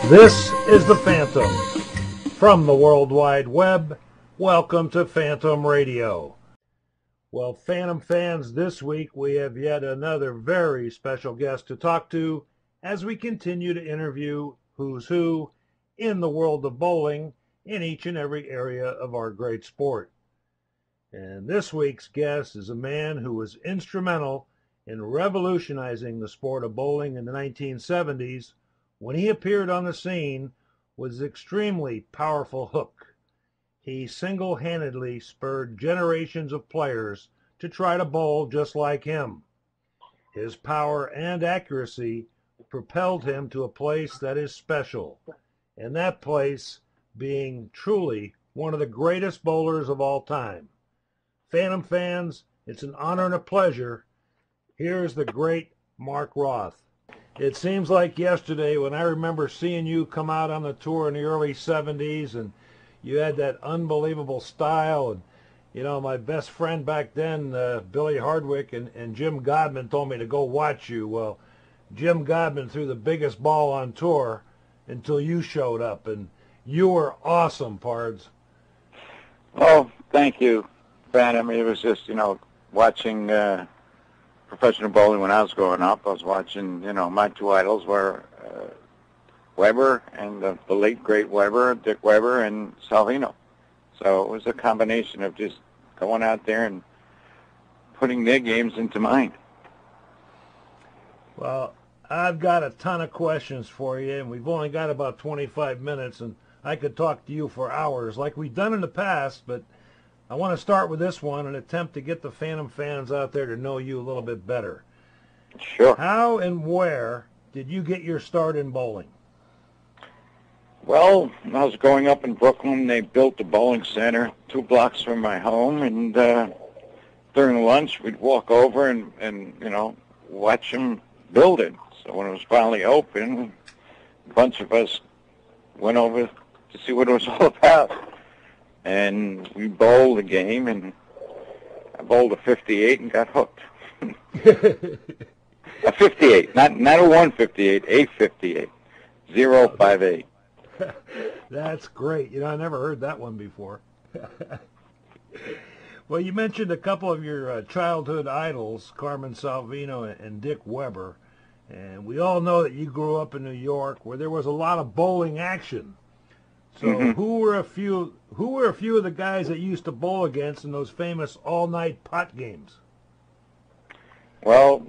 This is the Phantom. From the World Wide Web, welcome to Phantom Radio. Well, Phantom fans, this week we have yet another very special guest to talk to as we continue to interview who's who in the world of bowling in each and every area of our great sport. And this week's guest is a man who was instrumental in revolutionizing the sport of bowling in the 1970s when he appeared on the scene with his extremely powerful hook. He single-handedly spurred generations of players to try to bowl just like him. His power and accuracy propelled him to a place that is special, and that place being truly one of the greatest bowlers of all time. Phantom fans, it's an honor and a pleasure. Here's the great Mark Roth. It seems like yesterday when I remember seeing you come out on the tour in the early 70s, and you had that unbelievable style. And, you know, my best friend back then, Billy Hardwick and Jim Godman told me to go watch you. Well, Jim Godman threw the biggest ball on tour until you showed up, and you were awesome, Pards. Oh, thank you, Phantom. It was just, watching professional bowling when I was growing up. I was watching, my two idols were Weber and the late great Weber, Dick Weber, and Salvino. So it was a combination of just going out there and putting their games into mine. Well, I've got a ton of questions for you, and we've only got about 25 minutes, and I could talk to you for hours like we've done in the past, but I want to start with this one and attempt to get the Phantom fans out there to know you a little bit better. Sure. How and where did you get your start in bowling? Well, when I was growing up in Brooklyn, they built a bowling center 2 blocks from my home, and during lunch we'd walk over and watch them build it. So when it was finally open, a bunch of us went over to see what it was all about. And we bowled a game, and I bowled a 58 and got hooked. A 58, not a 158, a 58, 058. That's great. I never heard that one before. Well, you mentioned a couple of your childhood idols, Carmen Salvino and Dick Weber, and we all know that you grew up in New York where there was a lot of bowling action. So who were a few of the guys that you used to bowl against in those famous all-night pot games? Well,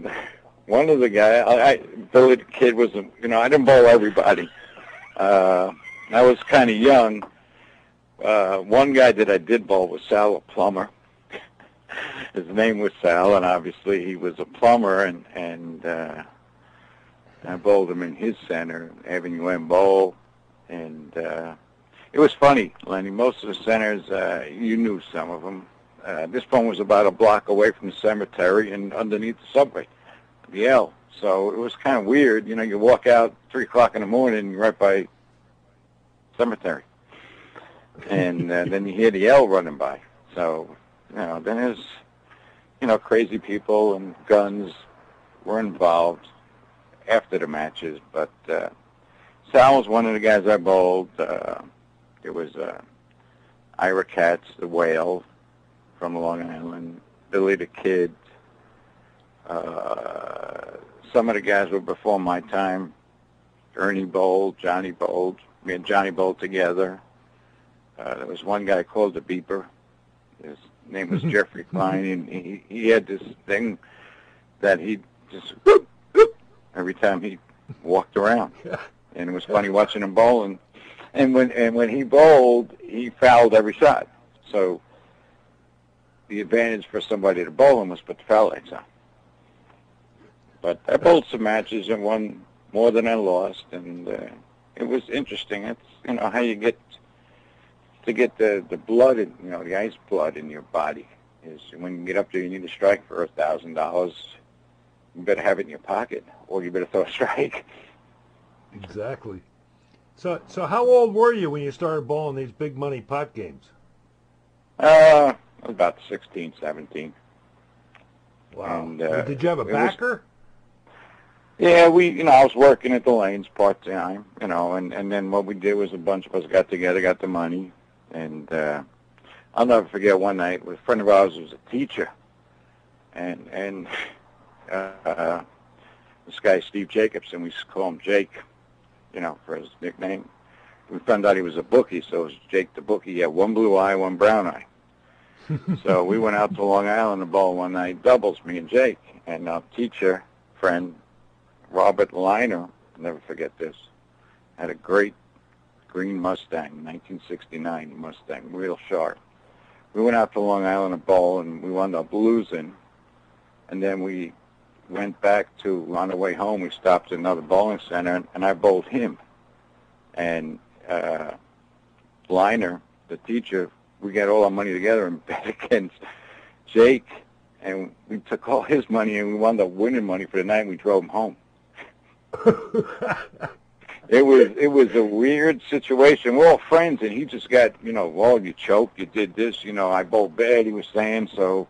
one of the guys, Billy the Kid was, I didn't bowl everybody. I was kind of young. One guy that I did bowl was Sal, a plumber. His name was Sal, and obviously he was a plumber, and I bowled him in his center, Avenue M Bowl, and it was funny, Lenny. Most of the centers, you knew some of them. This one was about a block away from the cemetery and underneath the subway, the L. So it was kind of weird. You walk out 3 o'clock in the morning and you're right by cemetery. And then you hear the L running by. So, then there's, crazy people and guns were involved after the matches. But Sal was one of the guys I bowled. It was Ira Katz, the whale from Long Island, Billy the Kid. Some of the guys were before my time. Ernie bowled, Johnny bowled. Me and Johnny bowled together. There was one guy called the Beeper. His name was Jeffrey Klein, and he had this thing that he just whoop, whoop, every time he walked around. And it was funny watching him bowl. And when he bowled, he fouled every shot. So the advantage for somebody to bowl him was put the foul lights on. But I bowled some matches and won more than I lost, and it was interesting. It's how you get the blood, the ice blood in your body is when you get up there, you need a strike for $1,000. You better have it in your pocket, or you better throw a strike. Exactly. So how old were you when you started bowling these big money pot games? I was about 16, 17. Wow. And, did you have a backer? Yeah, I was working at the lanes part-time, and then what we did was a bunch of us got together, got the money, and I'll never forget one night, a friend of ours was a teacher, and this guy, Steve Jacobson, we used to call him Jake, for his nickname. We found out he was a bookie, so it was Jake the bookie. He had one blue eye, one brown eye. So we went out to Long Island to bowl one night, doubles, me and Jake, and our teacher friend, Robert Liner, I'll never forget this, had a great green Mustang, 1969 Mustang, real sharp. We went out to Long Island to bowl, and we wound up losing. And then we went back on the way home, we stopped at another bowling center, and I bowled him. And Liner, the teacher, we got all our money together and bet against Jake, and we took all his money, and we wound up winning money for the night, and we drove him home. It was a weird situation. We're all friends, and he just got, well, you choked, you did this, I bowled bad, he was saying, so,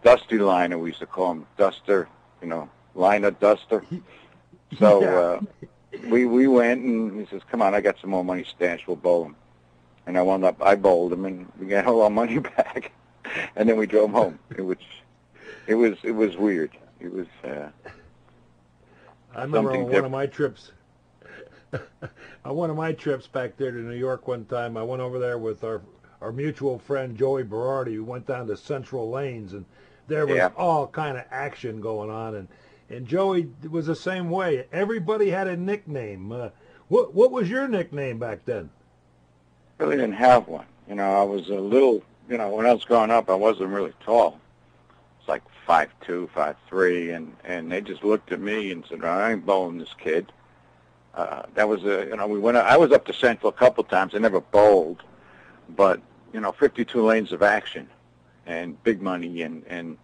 Dusty Liner, we used to call him, Duster, Liner Duster. So we went, and he says, come on, I got some more money stashed, we'll bowl him. And I bowled him, and we got all our money back, and then we drove home. It was weird. It was I remember on one of my trips back there to New York one time, I went over there with our mutual friend Joey Berardi, who went down to Central Lanes, and there was all kind of action going on, and Joey was the same way. Everybody had a nickname. What was your nickname back then? Really didn't have one. I was a little, when I was growing up, I wasn't really tall. It's like 5'2", 5'3", and they just looked at me and said, I ain't bowling this kid. That was I was up to Central a couple times. I never bowled, but 52 lanes of action and big money, and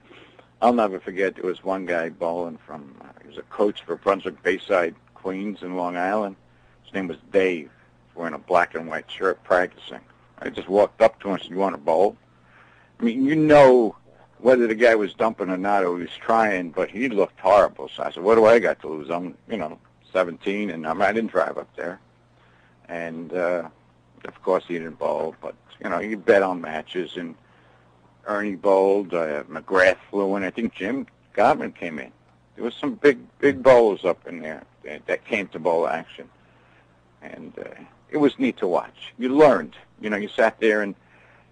I'll never forget, there was one guy bowling from, he was a coach for Brunswick Bayside Queens in Long Island. His name was Dave. Wearing a black and white shirt practicing. I just walked up to him and said, you want to bowl? I mean, whether the guy was dumping or not, or he was trying, but he looked horrible. So I said, what do I got to lose? I'm, 17, and I didn't drive up there. And, of course, he didn't bowl, but, he bet on matches, and Ernie bowled, McGrath flew in. I think Jim Godman came in. There was some big bowlers up in there that came to bowl action. And it was neat to watch. You learned. You sat there, and,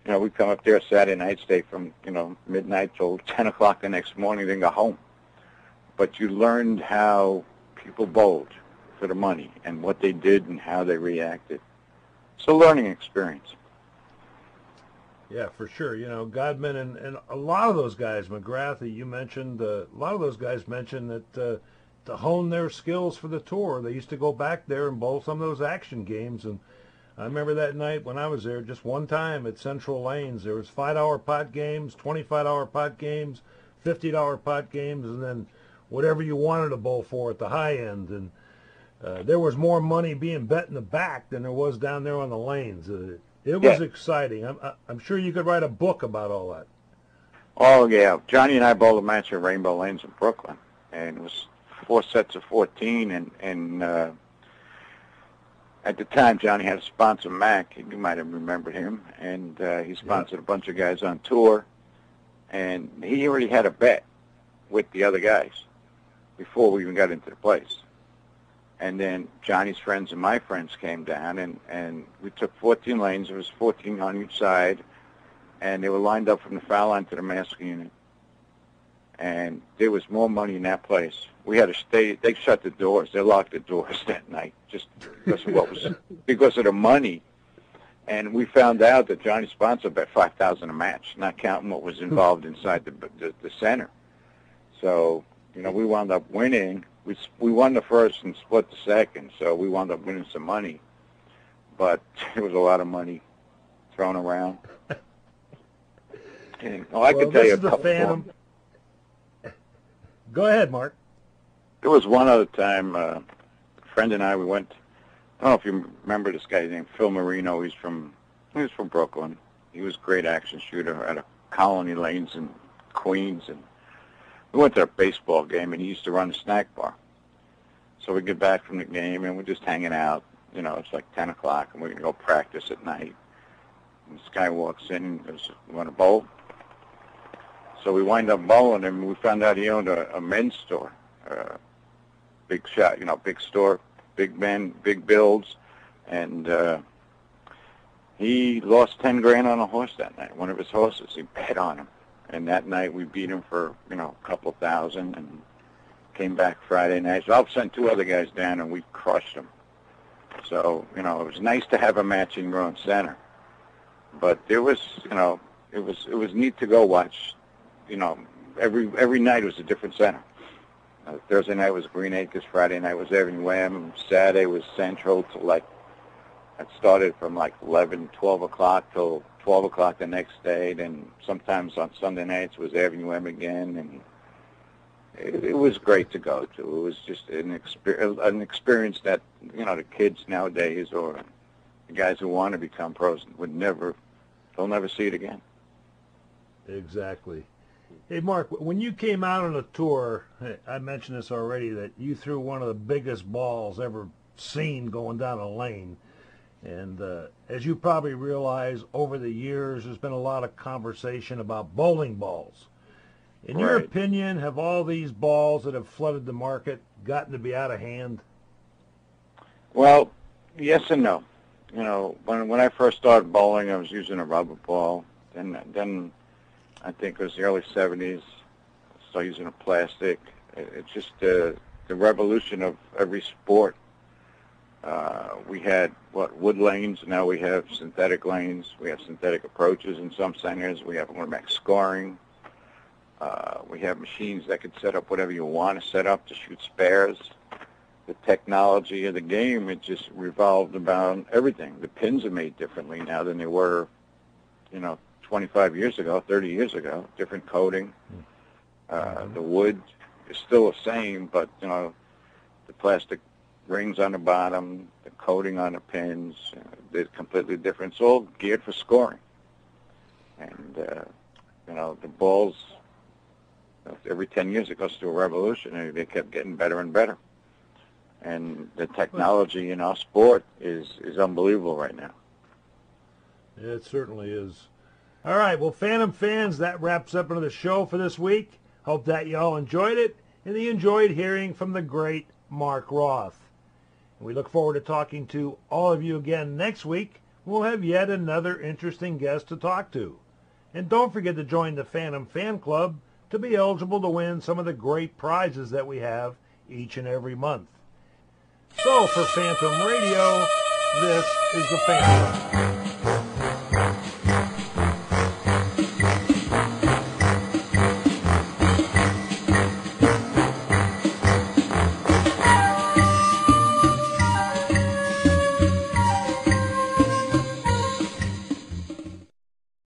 we'd come up there Saturday night, stay from, midnight till 10 o'clock the next morning, then go home. But you learned how people bowled for the money and what they did and how they reacted. It's a learning experience. Yeah, for sure. Godman and a lot of those guys, McGrath, you mentioned, a lot of those guys mentioned that to hone their skills for the tour, they used to go back there and bowl some of those action games. And I remember that night when I was there, just one time at Central Lanes, there was $5 pot games, $25 pot games, $50 pot games, and then whatever you wanted to bowl for at the high end. And there was more money being bet in the back than there was down there on the lanes. It was exciting. I'm sure you could write a book about all that. Oh, yeah. Johnny and I bowled a match at Rainbow Lanes in Brooklyn, and it was 4 sets of 14, and at the time, Johnny had a sponsor, Mac. You might have remembered him, and he sponsored a bunch of guys on tour, and he already had a bet with the other guys before we even got into the place. And then Johnny's friends and my friends came down, and we took 14 lanes. There was 14 on each side, and they were lined up from the foul line to the master unit. And there was more money in that place. We had to stay. They shut the doors. They locked the doors that night just because of the money. And we found out that Johnny's sponsor bet $5,000 a match, not counting what was involved inside the center. So we wound up winning. We won the first and split the second, so we wound up winning some money. But there was a lot of money thrown around. And, I could tell you a couple more. Go ahead, Mark. There was one other time, a friend and I, we went, I don't know if you remember this guy named Phil Marino. He was from Brooklyn. He was a great action shooter at a Colony Lanes in Queens. And we went to a baseball game, and he used to run a snack bar. So we get back from the game, and we're just hanging out. You know, it's like 10 o'clock, and we're going to go practice at night. And this guy walks in and goes, "You want to bowl?" So we wind up bowling, and we found out he owned a men's store, big shot, you know, big store, big men, big builds. And he lost 10 grand on a horse that night, one of his horses. He bet on him. And that night we beat him for, you know, a couple thousand, and came back Friday night. So I sent 2 other guys down, and we crushed them. So, you know, it was nice to have a match in your own center. But there was, you know, it was neat to go watch. You know, every night was a different center. Thursday night was Green Acres. Friday night was Evan Wham. Saturday was Central till like, it started from like 11, 12 o'clock till 12 o'clock the next day. Then sometimes on Sunday nights was Evan Wham again. And it was great to go to. It was just an experience that, you know, the kids nowadays or the guys who want to become pros they'll never see it again. Exactly. Hey, Mark, when you came out on a tour, I mentioned this already, that you threw one of the biggest balls ever seen going down a lane. And as you probably realize, over the years, there's been a lot of conversation about bowling balls. In your opinion, have all these balls that have flooded the market gotten to be out of hand? Well, yes and no. You know, when I first started bowling, I was using a rubber ball. Then I think it was the early 70s, I started using a plastic. It's just the revolution of every sport. We had, wood lanes. Now we have synthetic lanes. We have synthetic approaches in some centers. We have automatic scoring. We have machines that can set up whatever you want to set up to shoot spares. The technology of the game, it just revolved about everything. The pins are made differently now than they were, you know, 25 years ago, 30 years ago. Different coating. The wood is still the same, but, you know, the plastic rings on the bottom, the coating on the pins, they're completely different. It's all geared for scoring. And, you know, the balls, every 10 years it goes through a revolution, and they kept getting better and better. And the technology in our sport is unbelievable right now. Yeah, it certainly is. All right, well, Phantom fans, that wraps up another show for this week. Hope that you all enjoyed it, and you enjoyed hearing from the great Mark Roth. And we look forward to talking to all of you again next week. We'll have yet another interesting guest to talk to. And don't forget to join the Phantom Fan Club to be eligible to win some of the great prizes that we have each and every month. So for Phantom Radio, this is the Phantom.